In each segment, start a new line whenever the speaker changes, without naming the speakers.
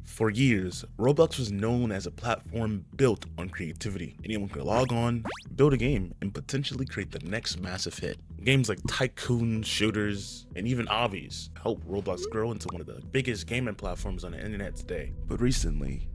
For years, Roblox was known as a platform built on creativity. Anyone could log on, build a game, and potentially create the next massive hit. Games like tycoon, shooters, and even obbies helped Roblox grow into one of the biggest gaming platforms on the internet today. But recently,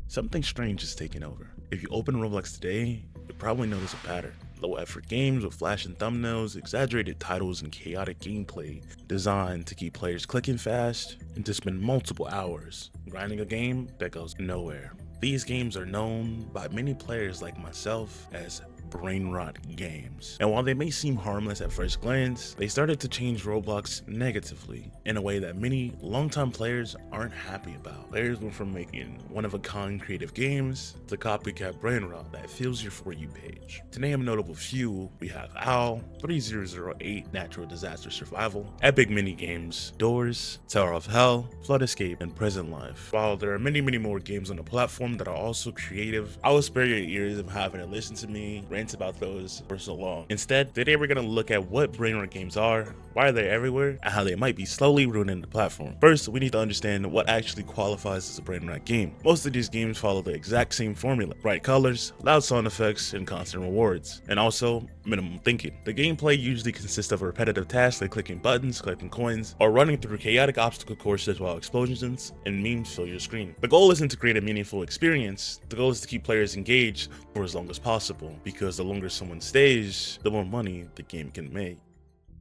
something strange is taking over. If you open Roblox today, you'll probably notice a pattern. Low effort games with flashing thumbnails, exaggerated titles, and chaotic gameplay designed to keep players clicking fast and to spend multiple hours grinding a game that goes nowhere. These games are known by many players like myself as BRAINROT games. And while they may seem harmless at first glance, they started to change Roblox negatively in a way that many longtime players aren't happy about. Players went from making one-of-a-kind creative games to copycat BRAINROT that fills your For You page. To name a notable few, we have OWL, 3008 Natural Disaster Survival, Epic Mini Games, Doors, Tower of Hell, Flood Escape, and Present Life. While there are many more games on the platform that are also creative, I will spare your ears of having to listen to me rant about those for so long. Instead, today we're going to look at what BRAINROT games are, why they're everywhere, and how they might be slowly ruining the platform. First, we need to understand what actually qualifies as a BRAINROT game. Most of these games follow the exact same formula: bright colors, loud sound effects, and constant rewards, and also minimum thinking. The gameplay usually consists of repetitive tasks like clicking buttons, collecting coins, or running through chaotic obstacle courses while explosions and memes fill your screen. The goal isn't to create a meaningful experience, the goal is to keep players engaged for as long as possible, because the longer someone stays, the more money the game can make.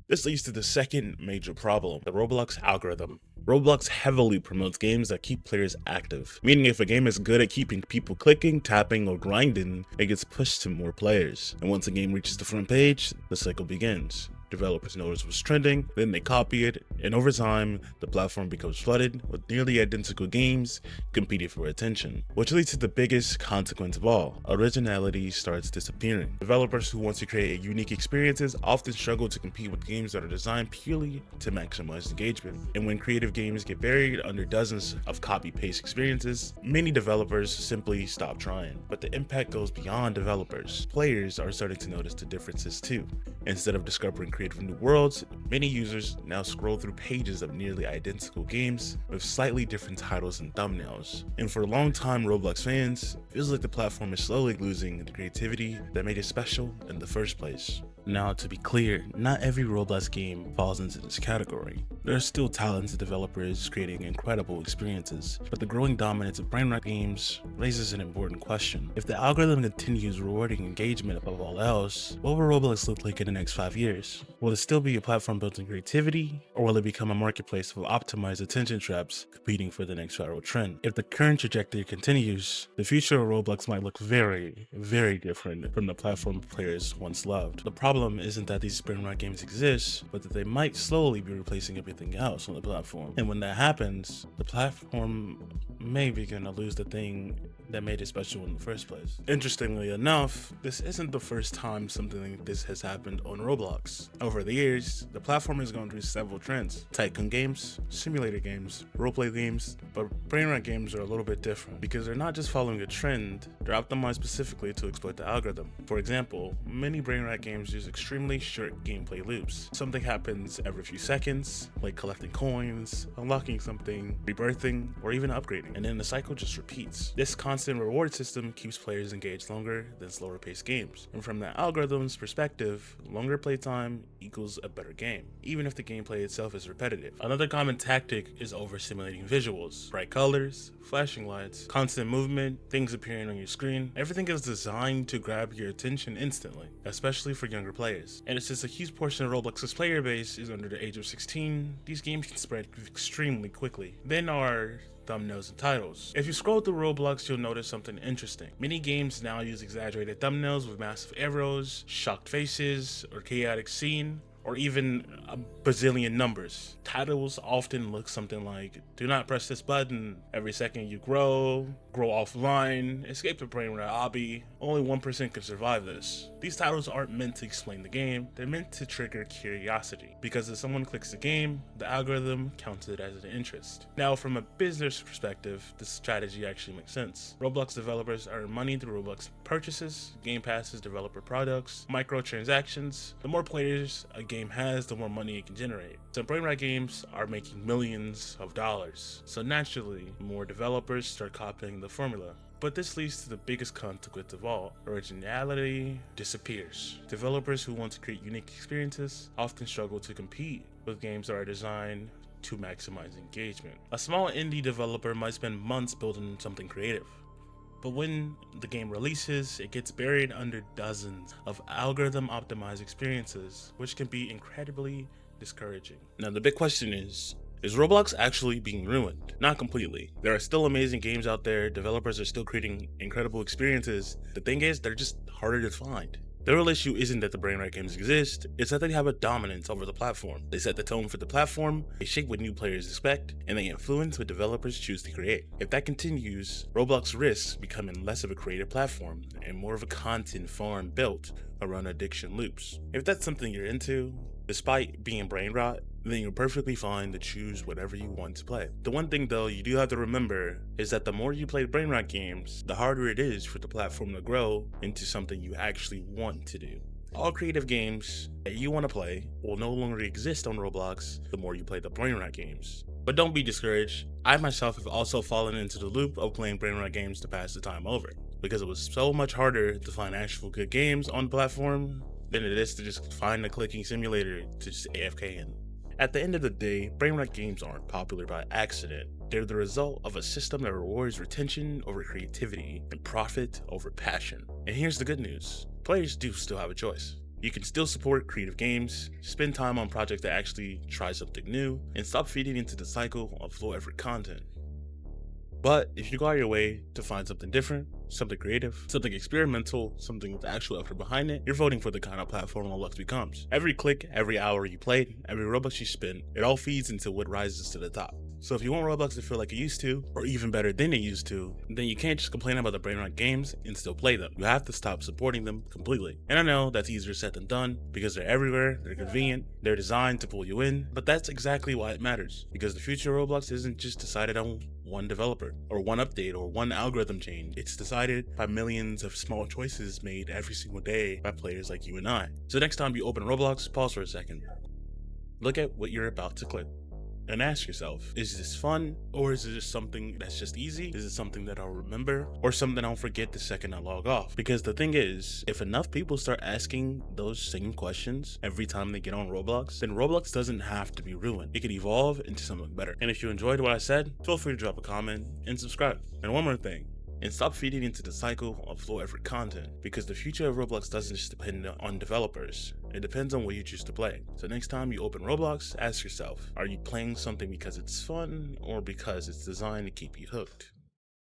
This leads to the second major problem: the Roblox algorithm. Roblox heavily promotes games that keep players active, meaning if a game is good at keeping people clicking, tapping, or grinding, it gets pushed to more players. And once a game reaches the front page, the cycle begins. Developers notice what's trending, then they copy it, and over time, the platform becomes flooded with nearly identical games competing for attention, which leads to the biggest consequence of all: originality starts disappearing. Developers who want to create unique experiences often struggle to compete with games that are designed purely to maximize engagement. And when creative games get buried under dozens of copy-paste experiences, many developers simply stop trying. But the impact goes beyond developers. Players are starting to notice the differences too. Instead of discovering creative new worlds, many users now scroll through pages of nearly identical games with slightly different titles and thumbnails. And for longtime Roblox fans, it feels like the platform is slowly losing the creativity that made it special in the first place. Now, to be clear, not every Roblox game falls into this category. There are still talented developers creating incredible experiences, but the growing dominance of BRAINROT games raises an important question. If the algorithm continues rewarding engagement above all else, what will Roblox look like in the next 5 years? Will it still be a platform built on creativity, or will it become a marketplace of optimized attention traps competing for the next viral trend? If the current trajectory continues, the future of Roblox might look very different from the platform players once loved. The problem isn't that these BRAINROT games exist, but that they might slowly be replacing everything else on the platform. And when that happens, the platform may begin to lose the thing that made it special in the first place. Interestingly enough, this isn't the first time something like this has happened on Roblox. Over the years, the platform has gone through several trends: tycoon games, simulator games, roleplay games, but BRAINROT games are a little bit different because they're not just following a trend, they're optimized specifically to exploit the algorithm. For example, many BRAINROT games use extremely short gameplay loops. Something happens every few seconds, like collecting coins, unlocking something, rebirthing, or even upgrading, and then the cycle just repeats. This constant reward system keeps players engaged longer than slower paced games, and from the algorithm's perspective, longer playtime equals a better game, even if the gameplay itself is repetitive. Another common tactic is overstimulating visuals: bright colors, flashing lights, constant movement, things appearing on your screen. Everything is designed to grab your attention instantly, especially for younger players. And since a huge portion of Roblox's player base is under the age of 16, these games can spread extremely quickly. Then are thumbnails and titles. If you scroll through Roblox, you'll notice something interesting. Many games now use exaggerated thumbnails with massive arrows, shocked faces, or chaotic scene, or even a bazillion numbers. Titles often look something like, "Do not press this button, every second you grow offline, escape the BRAINROT obby, only 1% can survive this." These titles aren't meant to explain the game, they're meant to trigger curiosity, because if someone clicks the game, the algorithm counts it as an interest. Now, from a business perspective, this strategy actually makes sense. Roblox developers earn money through Roblox purchases, game passes, developer products, microtransactions. The more players a game has, the more money it can generate. So BrainRot games are making millions of dollars. So naturally, more developers start copying the formula. But this leads to the biggest consequence of all. Originality disappears. Developers who want to create unique experiences often struggle to compete with games that are designed to maximize engagement. A small indie developer might spend months building something creative, but when the game releases, it gets buried under dozens of algorithm-optimized experiences, which can be incredibly discouraging. Now, the big question is Roblox actually being ruined? Not completely. There are still amazing games out there, developers are still creating incredible experiences. The thing is, they're just harder to find. The real issue isn't that the BrainRot games exist, it's that they have a dominance over the platform. They set the tone for the platform, they shape what new players expect, and they influence what developers choose to create. If that continues, Roblox risks becoming less of a creative platform and more of a content farm built around addiction loops. If that's something you're into, despite being BrainRot, then you're perfectly fine to choose whatever you want to play. The one thing though you do have to remember is that the more you play BrainRot games, the harder it is for the platform to grow into something you actually want to do. All creative games that you want to play will no longer exist on Roblox the more you play the BrainRot games. But don't be discouraged. I myself have also fallen into the loop of playing BrainRot games to pass the time over, because it was so much harder to find actual good games on the platform than it is to just find a clicking simulator to just AFK in. At the end of the day, BrainRot games aren't popular by accident. They're the result of a system that rewards retention over creativity and profit over passion. And here's the good news. Players do still have a choice. You can still support creative games, spend time on projects that actually try something new, and stop feeding into the cycle of low effort content. But if you go out your way to find something different, something creative, something experimental, something with actual effort behind it, you're voting for the kind of platform Roblox becomes. Every click, every hour you play, every Robux you spend, it all feeds into what rises to the top. So if you want Roblox to feel like it used to, or even better than it used to, then you can't just complain about the BrainRot games and still play them. You have to stop supporting them completely. And I know that's easier said than done, because they're everywhere, they're convenient, they're designed to pull you in, but that's exactly why it matters. Because the future of Roblox isn't just decided on one developer, or one update, or one algorithm change. It's decided by millions of small choices made every single day by players like you and I. So next time you open Roblox, pause for a second. Look at what you're about to click. And ask yourself, is this fun, or is it just something that's just easy? Is it something that I'll remember, or something I'll forget the second I log off? Because the thing is, if enough people start asking those same questions every time they get on Roblox, then Roblox doesn't have to be ruined. It could evolve into something better. And if you enjoyed what I said, feel free to drop a comment and subscribe. And one more thing, and stop feeding into the cycle of low effort content, because the future of Roblox doesn't just depend on developers, it depends on what you choose to play. So next time you open Roblox, ask yourself, are you playing something because it's fun or because it's designed to keep you hooked?